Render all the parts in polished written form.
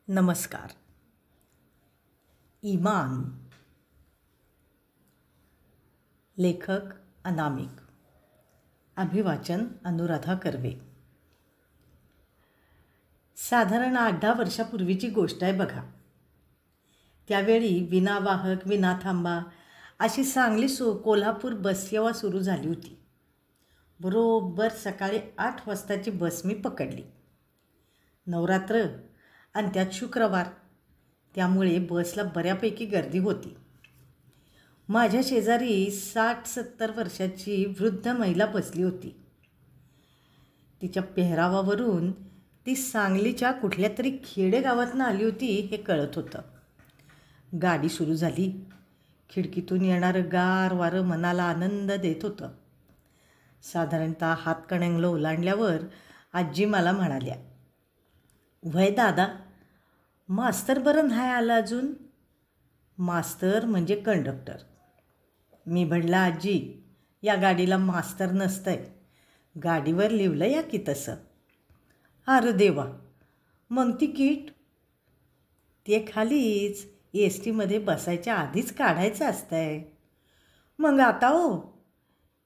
नमस्कार. इमान. लेखक अनामिक. अभिवाचन अनुराधा कर्वे. साधारण 8-10 वर्षापूर्वीची गोष्ट आहे बघा. त्यावेळी विनावाहक विना थांबा अशी सांगली कोल्हापूर बससेवा सुरू झाली होती. बरोबर सकाळी 8 वाजताची बस मी पकडली. नवरात्र आणि त्यात शुक्रवार, त्यामुळे बसला बऱ्यापैकी गर्दी होती. माझ्या शेजारी 60-70 वर्षाची वृद्ध महिला बसली होती. तिच्या पेहरावावरून ती सांगलीच्या कुठल्या तरी खेडेगावातून आली होती हे कळत होतं. गाडी सुरू झाली. खिडकीतून येणारं गार वारं मनाला आनंद देत होतं. साधारणतः हातकणंगलं ओलांडल्यावर आजी मला म्हणाल्या, "वय दादा, मास्तर बरं नाही आला अजून?" मास्तर म्हणजे कंडक्टर. मी म्हणलं, "आजी, या गाडीला मास्तर नसतंय. गाडीवर लिहिलं या की तसं." "अरे देवा, मग तिकीट?" "ते खालीच एस टीमध्ये बसायच्या आधीच काढायचं असतंय." "मग आता हो,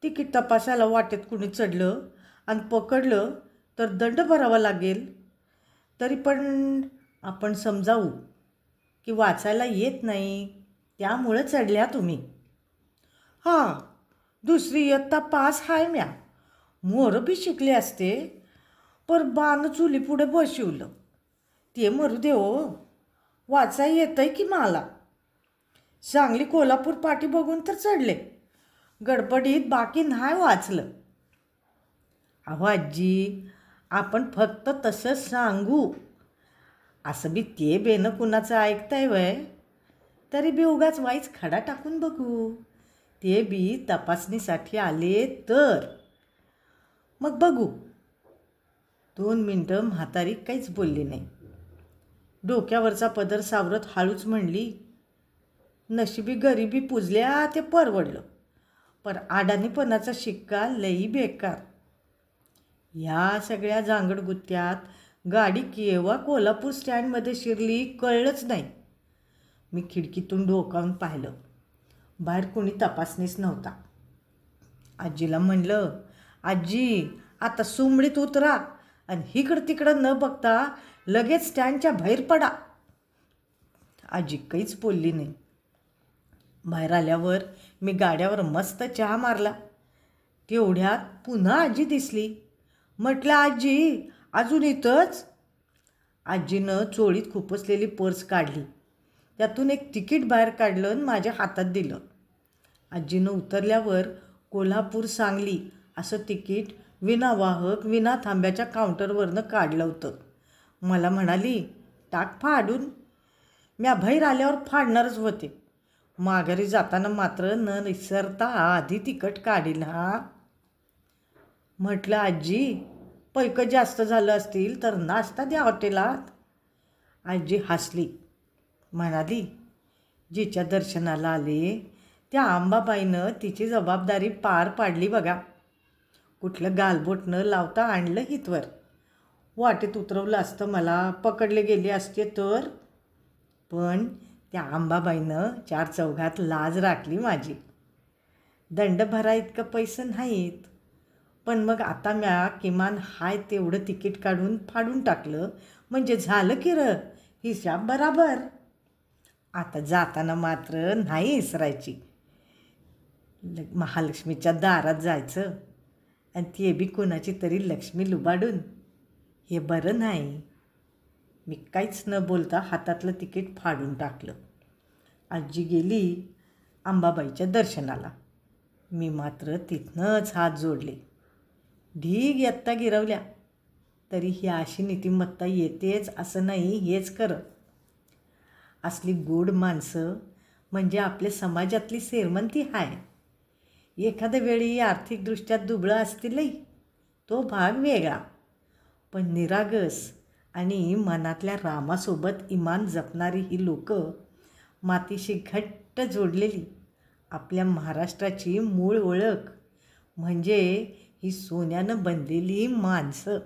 तिकीट तपासायला वाटेत कुणी चढलं आणि पकडलं तर दंड भरावा लागेल. तरी पण आपण समजावू की वाचायला येत नाही, त्यामुळं चढल्या तुम्ही." "हां, दुसरी इयत्ता पास हाय म्या. मोरं बी शिकले असते, पर बाण चुलीपुढे बसवलं. ते मरू दे हो, वाचाय येतंय की मला. सांगली कोल्हापूर पाठी बघून तर चढले, गडबडीत बाकी नाही वाचलं." "अहो आजी, आपण फक्त तसं सांगू. असं बी ते बेनं कुणाचं ऐकताय वय? तरी बी उगाच वाईच खडा टाकून बघू. ते बी तपासणीसाठी आले तर मग बघू." 2 मिनटं म्हातारी काहीच बोलली नाही. डोक्यावरचा पदर सावरत हळूच म्हणली, "नशिबी गरिबी पुजल्या ते परवडलं, पर अडाणीपणाचा शिक्का लई बेकार. ह्या सगळ्या जांगडगुत्त्यात गाडी केव्हा कोल्हापूर स्टँडमध्ये शिरली कळलंच नाही." मी खिडकीतून डोकावून पाहिलं. बाहेर कोणी तपासणीच नव्हता. आजीला म्हणलं, "आजी, आता सुमडीत उतरा आणि इकडं तिकडं न बघता लगेच स्टँडच्या बाहेर पडा." आजी काहीच बोलली नाही. बाहेर आल्यावर मी गाड्यावर मस्त चहा मारला. तेवढ्यात पुन्हा आजी दिसली. म्हटलं, "आजी, अजून इथंच?" आजीनं चोळीत खुपसलेली पर्स काढली. त्यातून एक तिकीट बाहेर काढलं आणि माझ्या हातात दिलं. आजीनं उतरल्यावर कोल्हापूर सांगली असं तिकीट विनावाहक विना थांब्याच्या काउंटरवरनं काढलं होतं. मला म्हणाली, "टाक फाडून." म्या बाहेर आल्यावर फाडणारच होते. माघारी जाताना मात्र न विसरता आधी तिकीट काढील हा. म्हटलं, "आजी, पैकं जास्त झालं असतील तर नाश्ता द्या हॉटेलात." आजी हसली. म्हणाली, "जिच्या दर्शनाला आले त्या अंबाबाईनं तिची जबाबदारी पार पाडली बघा. कुठलं गालबोट न लावता आणलं हितवर. वाटेत उतरवलं असतं मला, पकडले गेले असते तर. पण त्या अंबाबाईनं 4 चौघात लाज राखली माझी. दंड भरा इतकं पैसे नाहीत, पण मग आता म्या किमान हाय तेवढं तिकीट काढून फाडून टाकलं म्हणजे झालं की र हिसाब बराबर. आता जाताना मात्र नाही इसरायची. महालक्ष्मीच्या दारात जायचं आणि ते बी कोणाची तरी लक्ष्मी लुबाडून. हे बरं नाही." मी काहीच न बोलता हातातलं तिकीट फाडून टाकलं. आजी गेली अंबाबाईच्या दर्शनाला. मी मात्र तिथनंच हात जोडले. ढीग इयत्ता गिरवल्या तरी ही अशी नीतिमत्ता येतेच असं नाही हेच खरं. असली गोड माणसं म्हणजे आपल्या समाजातली श्रीमंती आहे. एखाद्या वेळी आर्थिकदृष्ट्या दुबळं असतीलही, तो भाग वेगळा. पण निरागस आणि मनातल्या रामासोबत इमान जपणारी ही लोकं, मातीशी घट्ट जोडलेली आपल्या महाराष्ट्राची मूळ ओळख म्हणजे ही सोन्यानं बनलेली माणसं.